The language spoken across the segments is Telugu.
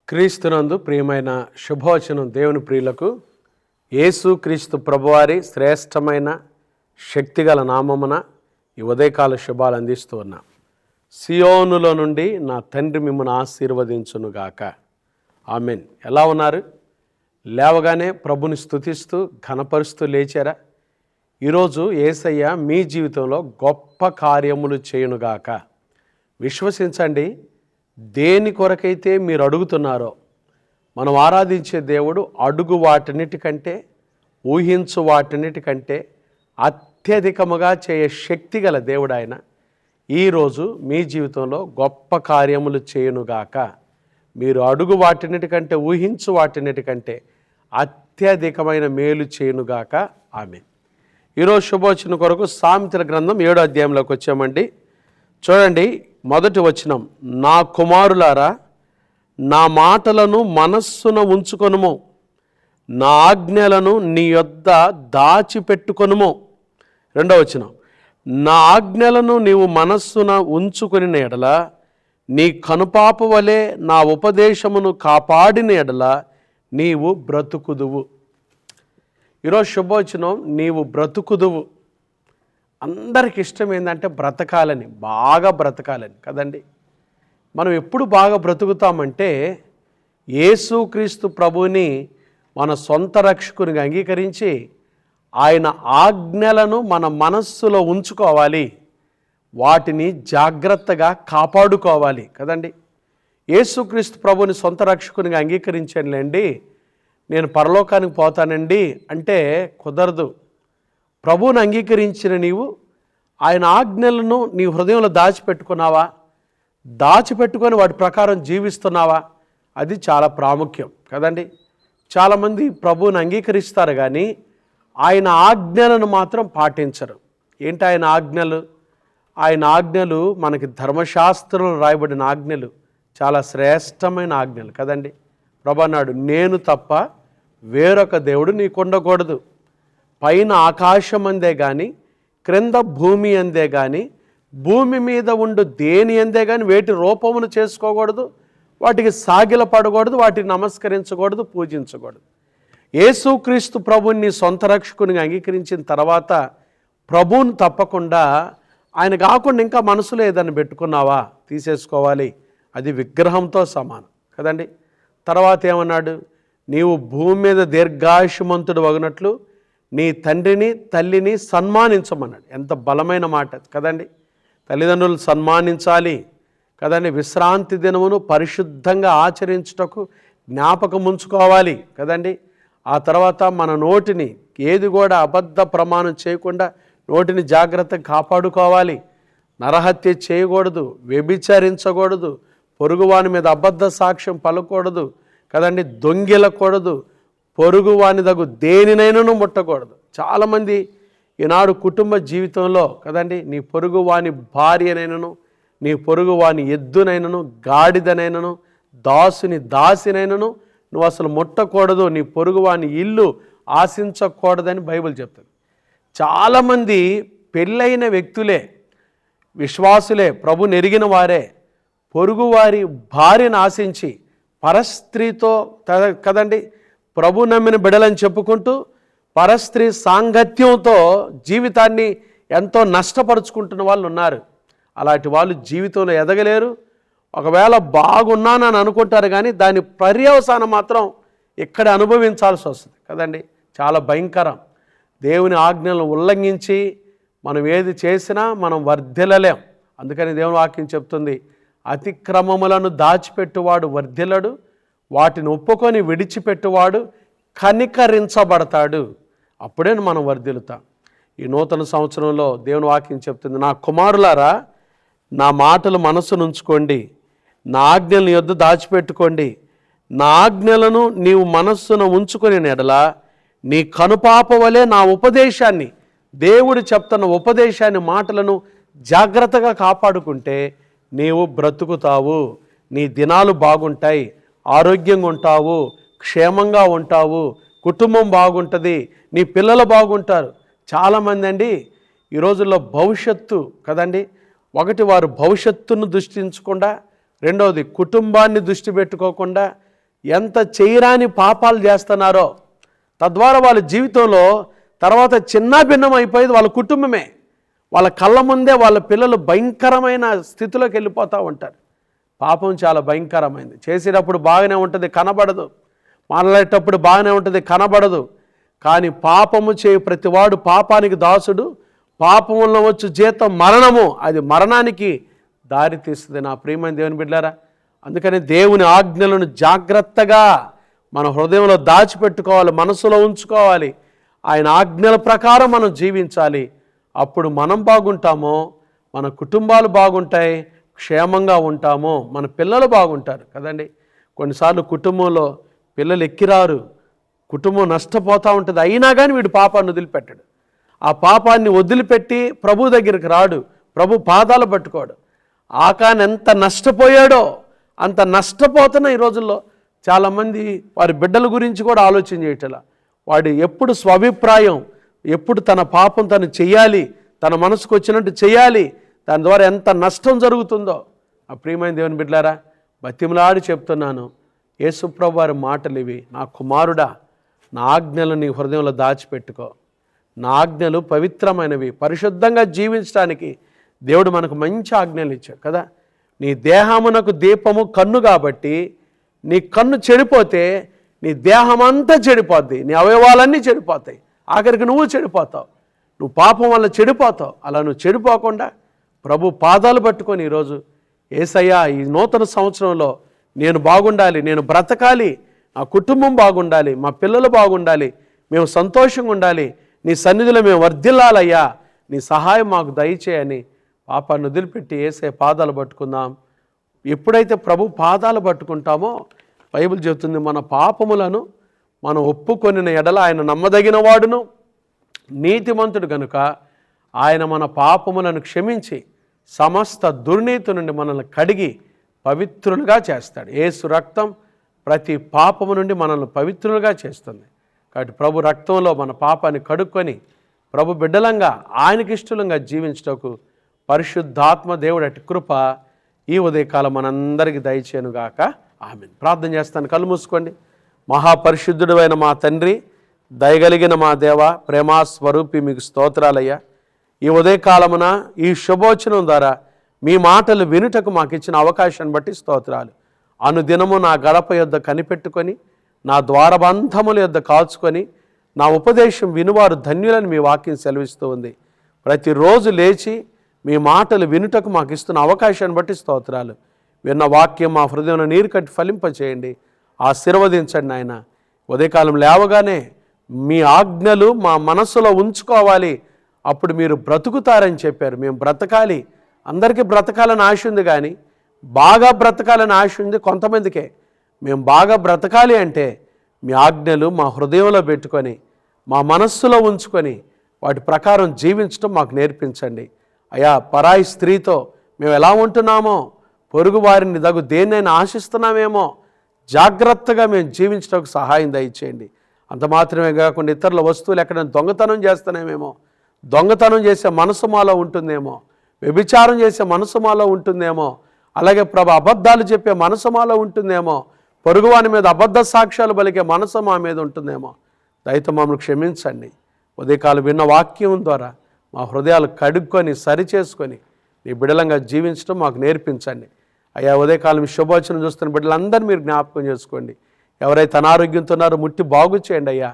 క్రీస్తునందు ప్రియమైన శుభవచనం దేవుని ప్రియులకు యేసు క్రీస్తు ప్రభువారి శ్రేష్టమైన శక్తిగల నామమున ఈ ఉదయకాల శుభాలు అందిస్తూ ఉన్నా. సియోనులో నుండి నా తండ్రి మిమ్మల్ని ఆశీర్వదించునుగాక. ఆమెన్. ఎలా ఉన్నారు? లేవగానే ప్రభుని స్తుతిస్తూ ఘనపరుస్తూ లేచారా? ఈరోజు యేసయ్య మీ జీవితంలో గొప్ప కార్యములు చేయునుగాక. విశ్వసించండి. దేని కొరకైతే మీరు అడుగుతున్నారో మనం ఆరాధించే దేవుడు అడుగు వాటన్నిటికంటే, ఊహించు వాటన్నిటికంటే అత్యధికముగా చేయే శక్తి గల దేవుడు ఆయన. ఈరోజు మీ జీవితంలో గొప్ప కార్యములు చేయునుగాక. మీరు అడుగు వాటన్నిటికంటే, ఊహించు వాటన్నిటికంటే అత్యధికమైన మేలు చేయునుగాక. ఆమె. ఈరోజు శుభవచన కొరకు సామెతల గ్రంథం 7వ అధ్యాయంలోకి వచ్చామండి. చూడండి, మొదటి వచనం. నా కుమారులారా, నా మాటలను మనస్సున ఉంచుకొనుము, నా ఆజ్ఞలను నీ యొద్ద దాచిపెట్టుకొనుము. రెండవ వచనం. నా ఆజ్ఞలను నీవు మనస్సున ఉంచుకొని ఎడల, నీ కనుపాప వలె నా ఉపదేశమును కాపాడిన ఎడల నీవు బ్రతుకుదువు. ఈరోజు శుభవచనం, నీవు బ్రతుకుదువు. అందరికి ఇష్టం ఏంటంటే బ్రతకాలని, బాగా బ్రతకాలని కదండి. మనం ఎప్పుడు బాగా బ్రతుకుతామంటే యేసుక్రీస్తు ప్రభువుని మన సొంత రక్షకునిగా అంగీకరించి ఆయన ఆజ్ఞలను మన మనస్సులో ఉంచుకోవాలి, వాటిని జాగ్రత్తగా కాపాడుకోవాలి కదండి. యేసుక్రీస్తు ప్రభువుని సొంత రక్షకునిగా అంగీకరించానులేండి, నేను పరలోకానికి పోతానండి అంటే కుదరదు. ప్రభువుని అంగీకరించిన నీవు ఆయన ఆజ్ఞలను నీ హృదయంలో దాచిపెట్టుకున్నావా? దాచిపెట్టుకొని వాటి ప్రకారం జీవిస్తున్నావా? అది చాలా ప్రాముఖ్యం కదండి. చాలామంది ప్రభువుని అంగీకరిస్తారు కానీ ఆయన ఆజ్ఞలను మాత్రం పాటించరు. ఏంటి ఆయన ఆజ్ఞలు? ఆయన ఆజ్ఞలు మనకి ధర్మశాస్త్రంలో రాయబడిన ఆజ్ఞలు చాలా శ్రేష్టమైన ఆజ్ఞలు కదండి. ప్రభు అన్నాడు, నేను తప్ప వేరొక దేవుడు నీకు ఉండకూడదు. పైన ఆకాశం అందే కానీ, క్రింద భూమి అందే కానీ, భూమి మీద ఉండు దేని అందే కానీ వేటి రూపమును చేసుకోకూడదు, వాటికి సాగిల పడకూడదు, వాటిని నమస్కరించకూడదు, పూజించకూడదు. యేసుక్రీస్తు ప్రభువుని సొంత రక్షకునిగా అంగీకరించిన తర్వాత ప్రభువుని తప్పకుండా, ఆయన కాకుండా ఇంకా మనసులో ఏదైనా పెట్టుకున్నావా తీసేసుకోవాలి. అది విగ్రహంతో సమానం కదండి. తర్వాత ఏమన్నాడు? నీవు భూమి మీద దీర్ఘాయుష్మంతుడు వగినట్లు నీ తండ్రిని తల్లిని సన్మానించమన్నాడు. ఎంత బలమైన మాట కదండి. తల్లిదండ్రులు సన్మానించాలి కదండి. విశ్రాంతి దినమును పరిశుద్ధంగా ఆచరించుటకు జ్ఞాపకం ఉంచుకోవాలి కదండి. ఆ తర్వాత మన నోటిని ఏది కూడా అబద్ధ ప్రమాణం చేయకుండా నోటిని జాగ్రత్తగా కాపాడుకోవాలి. నరహత్య చేయకూడదు, వ్యభిచరించకూడదు, పొరుగువాని మీద అబద్ధ సాక్ష్యం పలకూడదు కదండి, దొంగిలకూడదు, పొరుగువాని దగ్గు దేనినైనాను ముట్టకూడదు. చాలామంది ఈనాడు కుటుంబ జీవితంలో కదండి, నీ పొరుగువాని భార్యనైనను, నీ పొరుగువాని ఎద్దునైనను, గాడిదనైనను, దాసినైనను నువ్వు అసలు ముట్టకూడదు, నీ పొరుగువాని ఇల్లు ఆశించకూడదని బైబిల్ చెప్తుంది. చాలామంది పెళ్ళైన వ్యక్తులే, విశ్వాసులే, ప్రభుని ఎరిగిన వారే పొరుగువారి భార్యను ఆశించి పరస్త్రీతో కదండి, ప్రభు నమ్మిన బిడలని చెప్పుకుంటూ పరస్త్రీ సాంగత్యంతో జీవితాన్ని ఎంతో నష్టపరుచుకుంటున్న వాళ్ళు ఉన్నారు. అలాంటి వాళ్ళు జీవితంలో ఎదగలేరు. ఒకవేళ బాగున్నానని అనుకుంటారు కానీ దాని పర్యవసానం మాత్రం ఇక్కడ అనుభవించాల్సి వస్తుంది కదండి. చాలా భయంకరం. దేవుని ఆజ్ఞలను ఉల్లంఘించి మనం ఏది చేసినా మనం వర్ధిల్లలేం. అందుకని దేవుని వాక్యం చెప్తుంది, అతిక్రమములను దాచిపెట్టువాడు వర్ధిల్లడు, వాటిని ఒప్పుకొని విడిచిపెట్టువాడు కనికరించబడతాడు. అప్పుడే మనం వర్ధిల్లుతాం. ఈ నూతన సంవత్సరంలో దేవుని వాక్యం చెప్తుంది, నా కుమారులారా, నా మాటలు మనసును ఉంచుకోండి, నా ఆజ్ఞలను యొద్ద దాచిపెట్టుకోండి, నా ఆజ్ఞలను నీవు మనస్సును ఉంచుకొని ఎడల నీ కనుపాప వలె నా ఉపదేశాన్ని, దేవుడు చెప్తున్న ఉపదేశాన్ని, మాటలను జాగ్రత్తగా కాపాడుకుంటే నీవు బ్రతుకుతావు, నీ దినాలు బాగుంటాయి, ఆరోగ్యంగా ఉంటావు, క్షేమంగా ఉంటావు, కుటుంబం బాగుంటుంది, నీ పిల్లలు బాగుంటారు. చాలామంది అండి ఈ రోజుల్లో భవిష్యత్తు కదండి, ఒకటి వారు భవిష్యత్తును దృష్టించకుండా, రెండవది కుటుంబాన్ని దృష్టి పెట్టుకోకుండా ఎంత చేయరాని పాపాలు చేస్తున్నారో, తద్వారా వాళ్ళ జీవితంలో తర్వాత చిన్న భిన్నం అయిపోయేది వాళ్ళ కుటుంబమే. వాళ్ళ కళ్ళ ముందే వాళ్ళ పిల్లలు భయంకరమైన స్థితిలోకి వెళ్ళిపోతూ ఉంటారు. పాపం చాలా భయంకరమైంది. చేసేటప్పుడు బాగానే ఉంటుంది, కనబడదు. మాట్లాడేటప్పుడు బాగానే ఉంటుంది, కనబడదు. కానీ పాపము చేయు ప్రతివాడు పాపానికి దాసుడు, పాపంలో వచ్చు జీతం మరణము, అది మరణానికి దారి తీస్తుంది. నా ప్రియమైన దేవుని బిడ్డలారా, అందుకని దేవుని ఆజ్ఞలను జాగ్రత్తగా మన హృదయంలో దాచిపెట్టుకోవాలి, మనసులో ఉంచుకోవాలి. ఆయన ఆజ్ఞల ప్రకారం మనం జీవించాలి. అప్పుడు మనం బాగుంటామో, మన కుటుంబాలు బాగుంటాయి, క్షేమంగా ఉంటామో, మన పిల్లలు బాగుంటారు కదండి. కొన్నిసార్లు కుటుంబంలో పిల్లలు ఎక్కిరారు, కుటుంబం నష్టపోతూ ఉంటుంది. అయినా కానీ వీడు పాపాన్ని వదిలిపెట్టాడు. ఆ పాపాన్ని వదిలిపెట్టి ప్రభు దగ్గరికి రాడు, ప్రభు పాదాలు పట్టుకోడు. ఆకాన్ ఎంత నష్టపోయాడో అంత నష్టపోతున్న ఈ రోజుల్లో చాలామంది వారి బిడ్డల గురించి కూడా ఆలోచన చేయటలా. వాడు ఎప్పుడు స్వాభిప్రాయం, ఎప్పుడు తన పాపం తను చెయ్యాలి, తన మనసుకు వచ్చినట్టు చేయాలి, దాని ద్వారా ఎంత నష్టం జరుగుతుందో. ఆ ప్రియమైన దేవుని బిడ్డలారా, బతిమలాడి చెప్తున్నాను, యేసుప్రభు వారి మాటలు ఇవి. నా కుమారుడా, నా ఆజ్ఞలు నీ హృదయంలో దాచిపెట్టుకో. నా ఆజ్ఞలు పవిత్రమైనవి, పరిశుద్ధంగా జీవించడానికి దేవుడు మనకు మంచి ఆజ్ఞలు ఇచ్చాడు కదా. నీ దేహమునకు దీపము కన్ను కాబట్టి, నీ కన్ను చెడిపోతే నీ దేహం అంతా చెడిపోద్ది, నీ అవయవాలన్నీ చెడిపోతాయి, ఆఖరికి నువ్వు చెడిపోతావు, నువ్వు పాపం వల్ల చెడిపోతావు. అలా నువ్వు చెడిపోకుండా ప్రభు పాదాలు పట్టుకొని ఈరోజు, యేసయ్యా ఈ నూతన సంవత్సరంలో నేను బాగుండాలి, నేను బ్రతకాలి, నా కుటుంబం బాగుండాలి, మా పిల్లలు బాగుండాలి, మేము సంతోషంగా ఉండాలి, నీ సన్నిధిలో మేము వర్ధిల్లాలయ్యా, నీ సహాయం మాకు దయచేయని పాపాన్ని వదిలిపెట్టి యేసయ్య పాదాలు పట్టుకుందాం. ఎప్పుడైతే ప్రభు పాదాలు పట్టుకుంటామో బైబిల్ చెబుతుంది, మన పాపములను మనం ఒప్పుకొనిన ఎడల ఆయన నమ్మదగిన వాడును నీతిమంతుడు గనుక ఆయన మన పాపములను క్షమించి సమస్త దుర్నీతి నుండి మనల్ని కడిగి పవిత్రులుగా చేస్తాడు. యేసు రక్తం ప్రతి పాపము నుండి మనల్ని పవిత్రులుగా చేస్తుంది. కాబట్టి ప్రభు రక్తంలో మన పాపాన్ని కడుక్కొని ప్రభు బిడ్డలంగా ఆయనకి ఇష్టలంగా జీవించటకు పరిశుద్ధాత్మ దేవుడు అటు కృప ఈ ఉదయకాలం మనందరికీ దయచేయనుగాక. ఆమేన్. ప్రార్థన చేస్తాను. కళ్ళు మూసుకోండి. మహాపరిశుద్ధుడు అయిన మా తండ్రి, దయగలిగిన మా దేవ, ప్రేమా స్వరూపి, మీకు స్తోత్రాలయ్యా. ఈ ఉదయకాలమున ఈ శుభోచనం ద్వారా మీ మాటలు వినుటకు మాకు ఇచ్చిన అవకాశాన్ని బట్టి స్తోత్రాలు. అనుదినము నా గడప యొద్ద కనిపెట్టుకొని, నా ద్వారబంధముల యొద్ద కాల్చుకొని, నా ఉపదేశం వినువారు ధన్యులని మీ వాక్యం సెలవిస్తూ ఉంది. ప్రతిరోజు లేచి మీ మాటలు వినుటకు మాకు ఇస్తున్న అవకాశాన్ని బట్టి స్తోత్రాలు. విన్న వాక్యం మా హృదయంలో నీరు కట్టి ఫలింపచేయండి, ఆశీర్వదించండి నాయన. ఉదయకాలం లేవగానే మీ ఆజ్ఞలు మా మనస్సులో ఉంచుకోవాలి, అప్పుడు మీరు బ్రతుకుతారని చెప్పారు. మేము బ్రతకాలి, అందరికీ బ్రతకాలని ఆశ ఉంది, కానీ బాగా బ్రతకాలని ఆశ ఉంది కొంతమందికే. మేము బాగా బ్రతకాలి అంటే మీ ఆజ్ఞలు మా హృదయంలో పెట్టుకొని, మా మనస్సులో ఉంచుకొని వాటి ప్రకారం జీవించడం మాకు నేర్పించండి అయ్యా. పరాయి స్త్రీతో మేము ఎలా ఉంటున్నామో, పొరుగు వారిని దగు దేన్నైనా ఆశిస్తున్నామేమో, జాగ్రత్తగా మేము జీవించడానికి సహాయం దయచేయండి. అంత మాత్రమే కాకుండా ఇతరుల వస్తువులు ఎక్కడైనా దొంగతనం చేస్తున్నామేమో, దొంగతనం చేసే మనసు మాలో ఉంటుందేమో, వ్యభిచారం చేసే మనసు మాలో ఉంటుందేమో, అలాగే అబద్ధాలు చెప్పే మనసు మాలో ఉంటుందేమో, పొరుగువాని మీద అబద్ధ సాక్ష్యాలు పలికే మనసు మా మీద ఉంటుందేమో. దయతో మమ్మల్ని క్షమించండి. ఉదయకాలం విన్న వాక్యం ద్వారా మా హృదయాలు కడుక్కొని సరిచేసుకొని నీ బిడ్డలంగా జీవించడం మాకు నేర్పించండి అయ్యా. ఉదయకాలం శుభవచనం చూస్తున్న బిడ్డలందరూ మీరు జ్ఞాపకం చేసుకోండి. ఎవరైతే అనారోగ్యంతో ఉన్నారో ముట్టి బాగు చేయండి అయ్యా.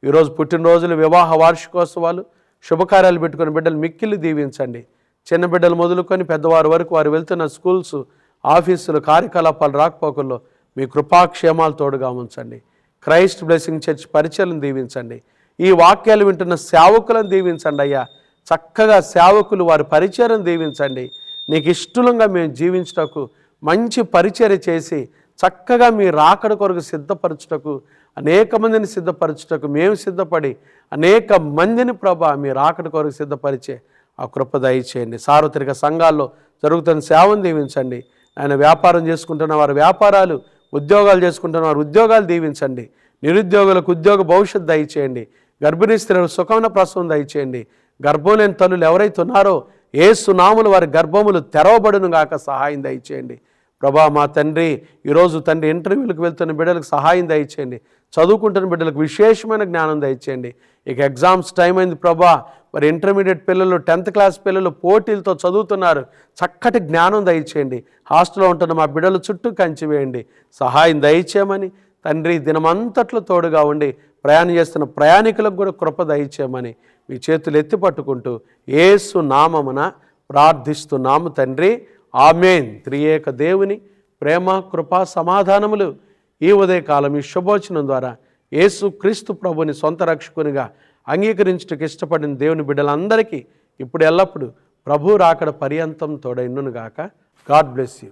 ఈరోజు పుట్టినరోజులు, వివాహ వార్షికోత్సవాలు, శుభకార్యాలు పెట్టుకుని బిడ్డలు మిక్కిలి దీవించండి. చిన్న బిడ్డలు మొదలుకొని పెద్దవారి వరకు వారు వెళ్తున్న స్కూల్స్, ఆఫీసులు, కార్యకలాపాలు, రాకపోకల్లో మీ కృపాక్షేమాలు తోడుగా ఉంచండి. క్రైస్ట్ బ్లెస్సింగ్ చర్చ్ పరిచయం దీవించండి. ఈ వాక్యాలు వింటున్న సేవకులను దీవించండి అయ్యా. చక్కగా సేవకులు వారి పరిచయం దీవించండి. నీకు ఇష్టంగా మేము జీవించటకు, మంచి పరిచర్య చేసి చక్కగా మీ రాకడ కొరకు సిద్ధపరచుటకు, అనేక మందిని సిద్ధపరచుటకు మేము సిద్ధపడి అనేక మందిని ప్రభా మీ రాకడ కొరకు సిద్ధపరిచే ఆ కృప దయచేయండి. సార్వత్రిక సంఘాల్లో జరుగుతున్న సేవను దీవించండి. ఆయన వ్యాపారం చేసుకుంటున్న వారి వ్యాపారాలు, ఉద్యోగాలు చేసుకుంటున్న వారి ఉద్యోగాలు దీవించండి. నిరుద్యోగులకు ఉద్యోగ భవిష్యత్తు దయచేయండి. గర్భిణీ స్త్రీలకు సుఖమైన ప్రసవం దయచేయండి. గర్భం లేని తల్లులు ఎవరైతే ఉన్నారో యేసు నామమున వారి గర్భములు తెరవబడును గాక సహాయం దయచేయండి. ప్రభా మా తండ్రి ఈరోజు తండ్రి ఇంటర్వ్యూలకు వెళ్తున్న బిడ్డలకు సహాయం దయచేయండి, చదువుకుంటున్న బిడ్డలకు విశేషమైన జ్ఞానం దయచేయండి. ఇక ఎగ్జామ్స్ టైం అయింది ప్రభా, మరి ఇంటర్మీడియట్ పిల్లలు 10th క్లాస్ పిల్లలు పోటీలతో చదువుతున్నారు, చక్కటి జ్ఞానం దయచేయండి. హాస్టల్లో ఉంటున్న మా బిడ్డలు చుట్టూ కంచి వేయండి, సహాయం దయచేయమని తండ్రి దినమంతట్లో తోడుగా ఉండి ప్రయాణం చేస్తున్న ప్రయాణికులకు కూడా కృప దయచేయమని మీ చేతులు ఎత్తి పట్టుకుంటూ యేసు నామమున ప్రార్థిస్తున్నాము తండ్రి, ఆమేన్. త్రియేక దేవుని ప్రేమ కృపా సమాధానములు ఈ ఉదయకాలం ఈ శుభోచనం ద్వారా యేసు క్రీస్తు ప్రభుని సొంత రక్షకునిగా అంగీకరించుటకు ఇష్టపడిన దేవుని బిడ్డలందరికీ ఇప్పుడు ఎల్లప్పుడూ ప్రభు రాకడ పర్యంతం తోడైండును గాక. God bless you.